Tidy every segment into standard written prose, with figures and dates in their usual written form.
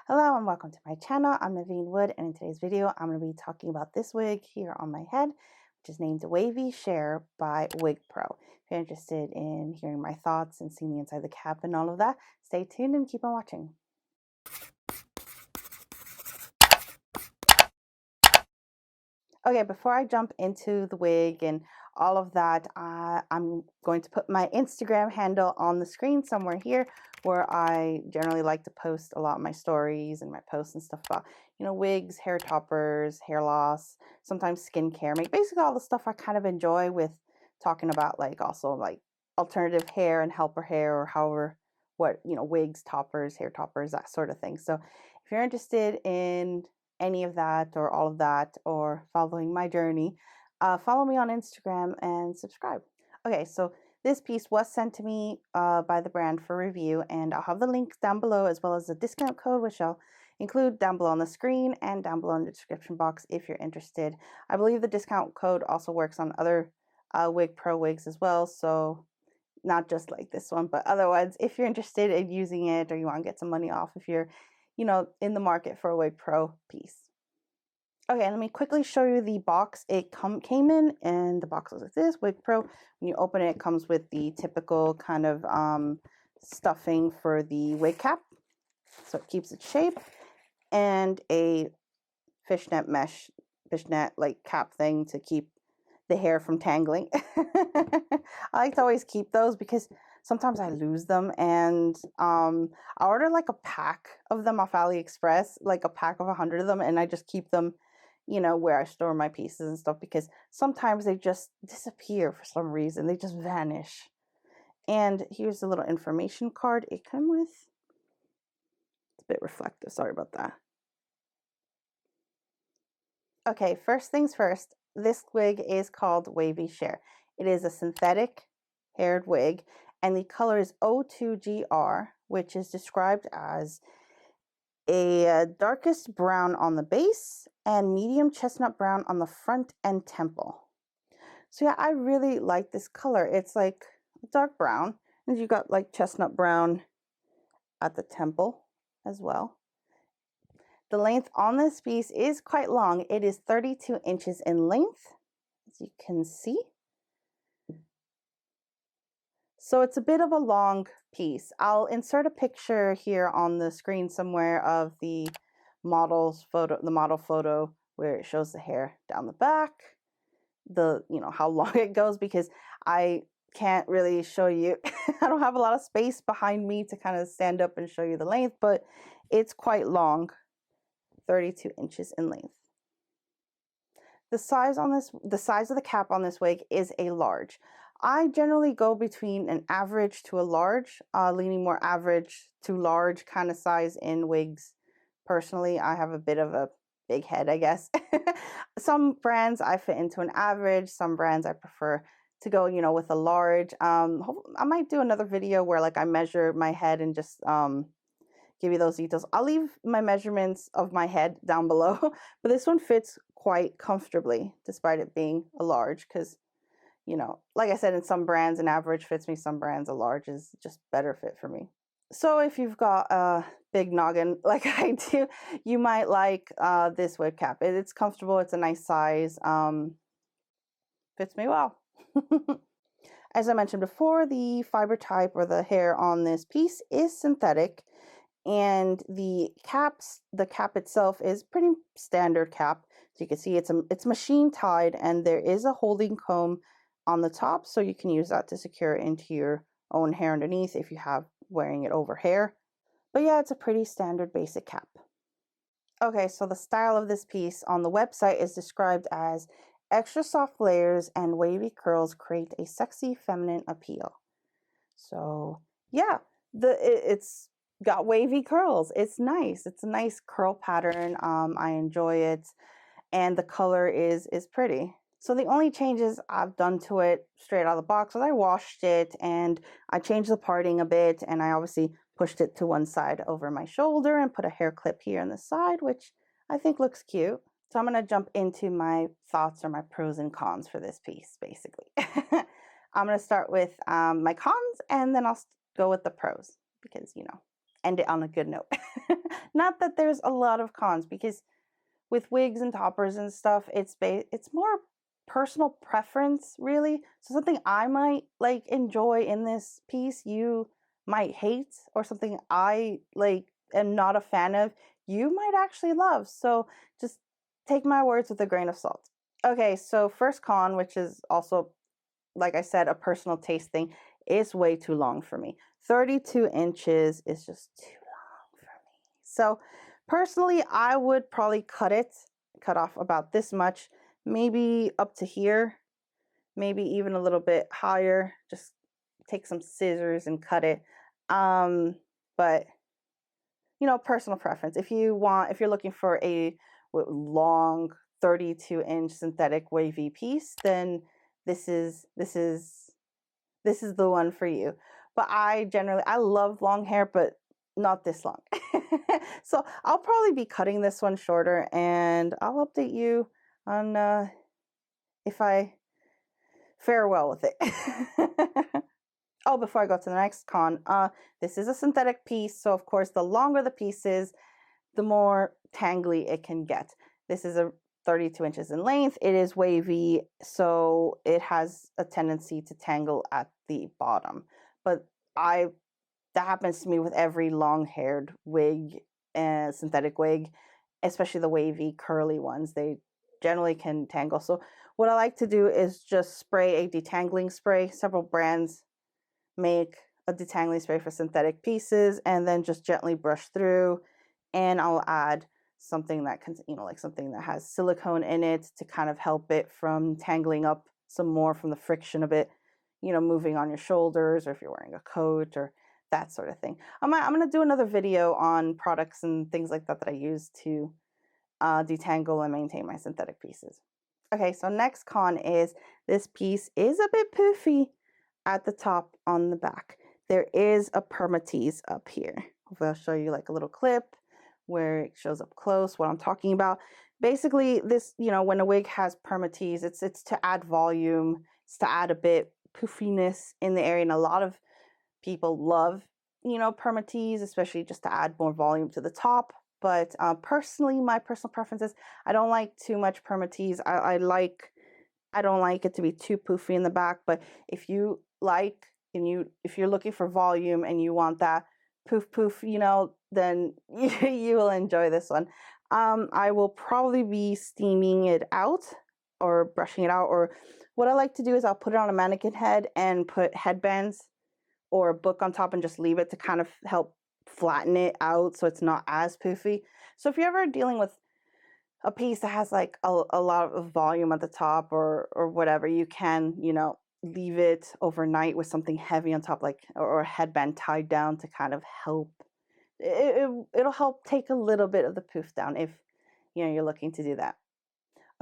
Hello and welcome to my channel. I'm Neveen Wood, and in today's video I'm going to be talking about this wig here on my head, which is named Wavy Cher by WIGPRO. If you're interested in hearing my thoughts and seeing the inside the cap and all of that, stay tuned and keep on watching. Okay, before I jump into the wig and all of that, I'm going to put my Instagram handle on the screen somewhere here, where I generally like to post a lot of my stories and my posts and stuff about, wigs, hair toppers, hair loss, sometimes skincare, basically all the stuff I kind of enjoy with talking about, also alternative hair and helper hair, or however, wigs, toppers, hair toppers, that sort of thing. So if you're interested in any of that or all of that, or following my journey, follow me on Instagram and subscribe. Okay, so this piece was sent to me by the brand for review, and I'll have the links down below, as well as the discount code, which I'll include down below on the screen and down below in the description box if you're interested. I believe the discount code also works on other WIGPRO wigs as well, so not just like this one, but otherwise, if you're interested in using it, or you want to get some money off, if you're in the market for a WIGPRO piece. Okay, let me quickly show you the box it came in, and the box looks like this. WIGPRO, when you open it, it comes with the typical kind of stuffing for the wig cap, so it keeps its shape, and a fishnet cap thing to keep the hair from tangling. I like to always keep those because sometimes I lose them, and I order like a pack of them off AliExpress, like a pack of 100 of them, and I just keep them, where I store my pieces and stuff, because sometimes they just disappear for some reason. They just vanish. And here's the little information card it came with. It's a bit reflective, sorry about that. Okay, first things first, this wig is called Wavy Cher. It is a synthetic haired wig, and the color is 02GR, which is described as a darkest brown on the base and medium chestnut brown on the front and temple. So yeah, I really like this color. It's like dark brown, and you got like chestnut brown at the temple as well. The length on this piece is quite long. It is 32 inches in length, as you can see. So it's a bit of a long piece. I'll insert a picture here on the screen somewhere of the model photo where it shows the hair down the back, how long it goes, because I can't really show you. I don't have a lot of space behind me to kind of stand up and show you the length, but it's quite long, 32 inches in length. The size of the cap on this wig is a large. I generally go between an average to a large, leaning more average to large kind of size in wigs. Personally, I have a bit of a big head, I guess. Some brands I fit into an average, some brands I prefer to go, with a large. I might do another video where I measure my head and just give you those details. I'll leave my measurements of my head down below, but this one fits quite comfortably despite it being a large, because like I said, in some brands an average fits me, some brands a large is just better fit for me. So if you've got a big noggin like I do, you might like this wig cap. It's comfortable, it's a nice size, fits me well. As I mentioned before, the fiber type, or the hair on this piece, is synthetic, and the cap itself is pretty standard cap. So you can see it's machine tied, and there is a holding comb on the top, so you can use that to secure it into your own hair underneath if you have wearing it over hair. But yeah, it's a pretty standard basic cap. Okay, so the style of this piece on the website is described as extra soft layers and wavy curls create a sexy feminine appeal. So yeah, it's got wavy curls. It's nice. It's a nice curl pattern. I enjoy it, and the color is pretty. So the only changes I've done to it straight out of the box was I washed it and I changed the parting a bit, and I obviously pushed it to one side over my shoulder and put a hair clip here on the side, which I think looks cute. So I'm going to jump into my thoughts, or my pros and cons for this piece, basically. I'm going to start with my cons, and then I'll go with the pros, because, end it on a good note. Not that there's a lot of cons, because with wigs and toppers and stuff, it's more personal preference, really. So something I might like enjoy in this piece, you might hate, or something I like am not a fan of, you might actually love. So just take my words with a grain of salt. Okay, so first con, which is also, like I said, a personal taste thing, is way too long for me. 32 inches is just too long for me. So personally, I would probably cut off about this much, maybe up to here, maybe even a little bit higher. Just take some scissors and cut it. But you know, personal preference. If you're looking for a long 32-inch synthetic wavy piece, then this is the one for you. But I love long hair, but not this long. So I'll probably be cutting this one shorter, and I'll update you on if I fare well with it. Oh, before I go to the next con, this is a synthetic piece, so of course the longer the piece is, the more tangly it can get. This is a 32 inches in length. It is wavy, so it has a tendency to tangle at the bottom. But that happens to me with every long-haired wig and synthetic wig, especially the wavy curly ones. They generally can tangle. So what I like to do is just spray a detangling spray. Several brands make a detangling spray for synthetic pieces, and then just gently brush through, and I'll add something that can, like something that has silicone in it to kind of help it from tangling up some more from the friction of it, moving on your shoulders, or if you're wearing a coat or that sort of thing. I'm going to do another video on products and things like that I use to detangle and maintain my synthetic pieces. Okay, so next con is this piece is a bit poofy at the top on the back. There is a permatease up here. Hopefully I'll show you like a little clip where it shows up close what I'm talking about. Basically, this, when a wig has permatease, it's to add volume, it's to add a bit poofiness in the area, and a lot of people love, permatease, especially just to add more volume to the top. But personally, my personal preference is I don't like too much permatease. I don't like it to be too poofy in the back, but if you like, if you're looking for volume and you want that poof, then you will enjoy this one. I will probably be steaming it out or brushing it out, or what I like to do is I'll put it on a mannequin head and put headbands or a book on top and just leave it to kind of help flatten it out so it's not as poofy. So if you're ever dealing with a piece that has like a lot of volume at the top or whatever, you can, leave it overnight with something heavy on top, like, or a headband tied down to kind of help. It'll help take a little bit of the poof down if, you're looking to do that.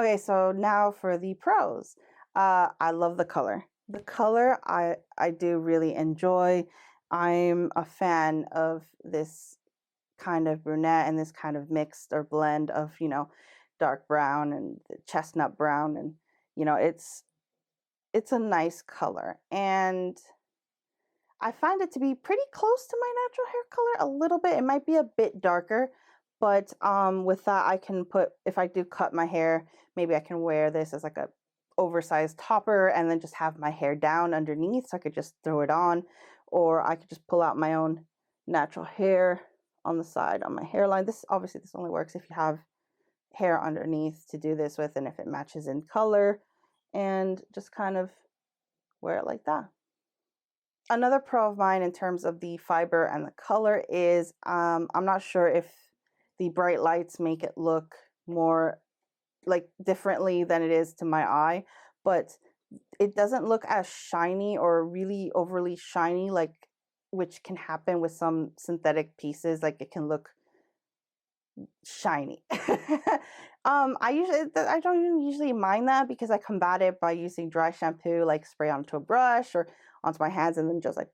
Okay, so now for the pros. I love the color. The color I do really enjoy. I'm a fan of this kind of brunette and this kind of mixed or blend of, dark brown and chestnut brown, and it's a nice color, and I find it to be pretty close to my natural hair color a little bit. It might be a bit darker, but with that I can if I do cut my hair, maybe I can wear this as like a oversized topper and then just have my hair down underneath, so I could just throw it on, or I could just pull out my own natural hair on the side on my hairline. This only works if you have hair underneath to do this with, and if it matches in color, and just kind of wear it like that. Another pro of mine in terms of the fiber and the color is I'm not sure if the bright lights make it look more like differently than it is to my eye, but it doesn't look as shiny or really overly shiny, like, which can happen with some synthetic pieces. Like, it can look shiny. I don't usually mind that, because I combat it by using dry shampoo, like spray onto a brush or onto my hands, and then just like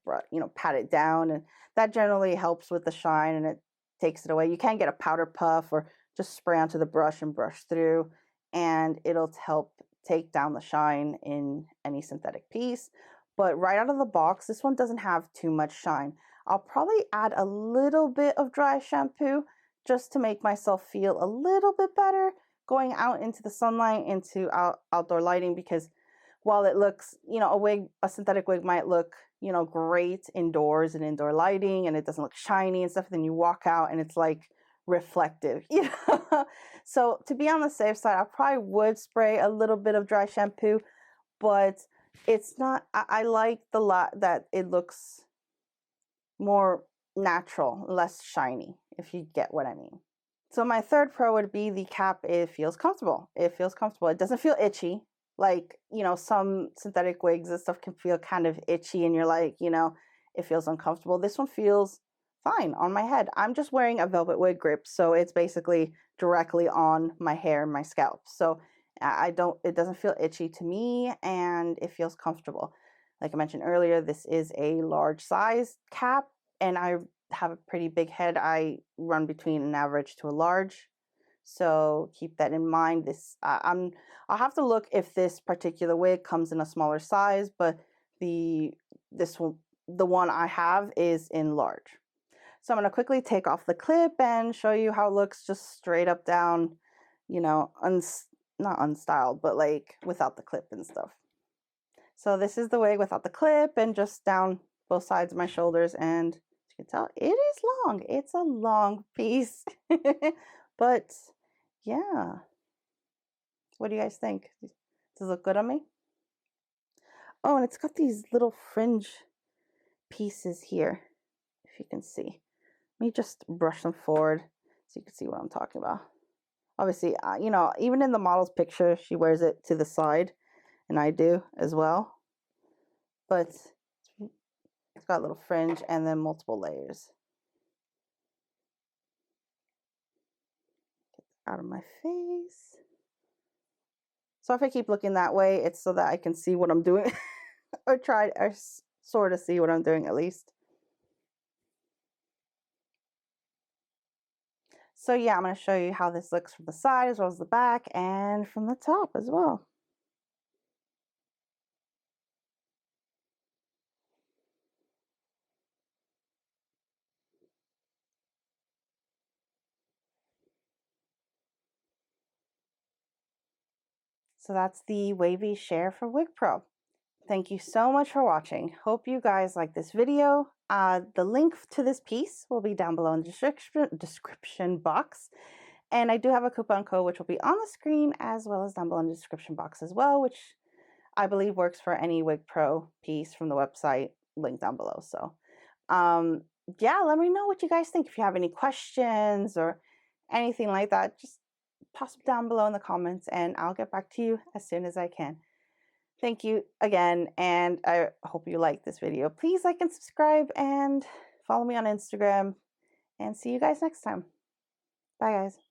pat it down, and that generally helps with the shine and it takes it away. You can get a powder puff or just spray onto the brush and brush through, and it'll help take down the shine in any synthetic piece. But right out of the box, this one doesn't have too much shine. I'll probably add a little bit of dry shampoo just to make myself feel a little bit better going out into the sunlight, into outdoor lighting, because while it looks, you know, a synthetic wig might look, you know, great indoors and indoor lighting, and it doesn't look shiny and stuff, then you walk out and it's like reflective, you know. So to be on the safe side, I probably would spray a little bit of dry shampoo, but it's not, I like the lot that it looks more natural, less shiny, if you get what I mean. So my third pro would be the cap. It feels comfortable. It feels comfortable. It doesn't feel itchy. Like, you know, some synthetic wigs and stuff can feel kind of itchy and you're like, you know, it feels uncomfortable. This one feels fine on my head. I'm just wearing a velvet wig grip, so it's basically directly on my hair and my scalp. So it doesn't feel itchy to me, and it feels comfortable. Like I mentioned earlier, this is a large size cap, and I have a pretty big head. I run between an average to a large. So keep that in mind. I'll have to look if this particular wig comes in a smaller size, but the one I have is in large. So I'm going to quickly take off the clip and show you how it looks just straight up down, you know, not unstyled, but like without the clip and stuff. So this is the wig without the clip and just down both sides of my shoulders, and as you can tell, it is long. It's a long piece. But yeah. What do you guys think? Does it look good on me? Oh, and it's got these little fringe pieces here, if you can see. Let me just brush them forward so you can see what I'm talking about. Obviously, you know, even in the model's picture, she wears it to the side, and I do as well. But it's got a little fringe and then multiple layers. Get out of my face. So if I keep looking that way, it's so that I can see what I'm doing, or sort of see what I'm doing at least. So yeah, I'm going to show you how this looks from the side as well as the back, and from the top as well. So that's the Wavy Cher for WIGPRO. Thank you so much for watching. Hope you guys like this video. The link to this piece will be down below in the description box. And I do have a coupon code which will be on the screen as well as down below in the description box as well, which I believe works for any WIGPRO piece from the website, link down below. So yeah, let me know what you guys think. If you have any questions or anything like that, just post them down below in the comments and I'll get back to you as soon as I can. Thank you again, and I hope you liked this video. Please like and subscribe and follow me on Instagram, and see you guys next time. Bye guys.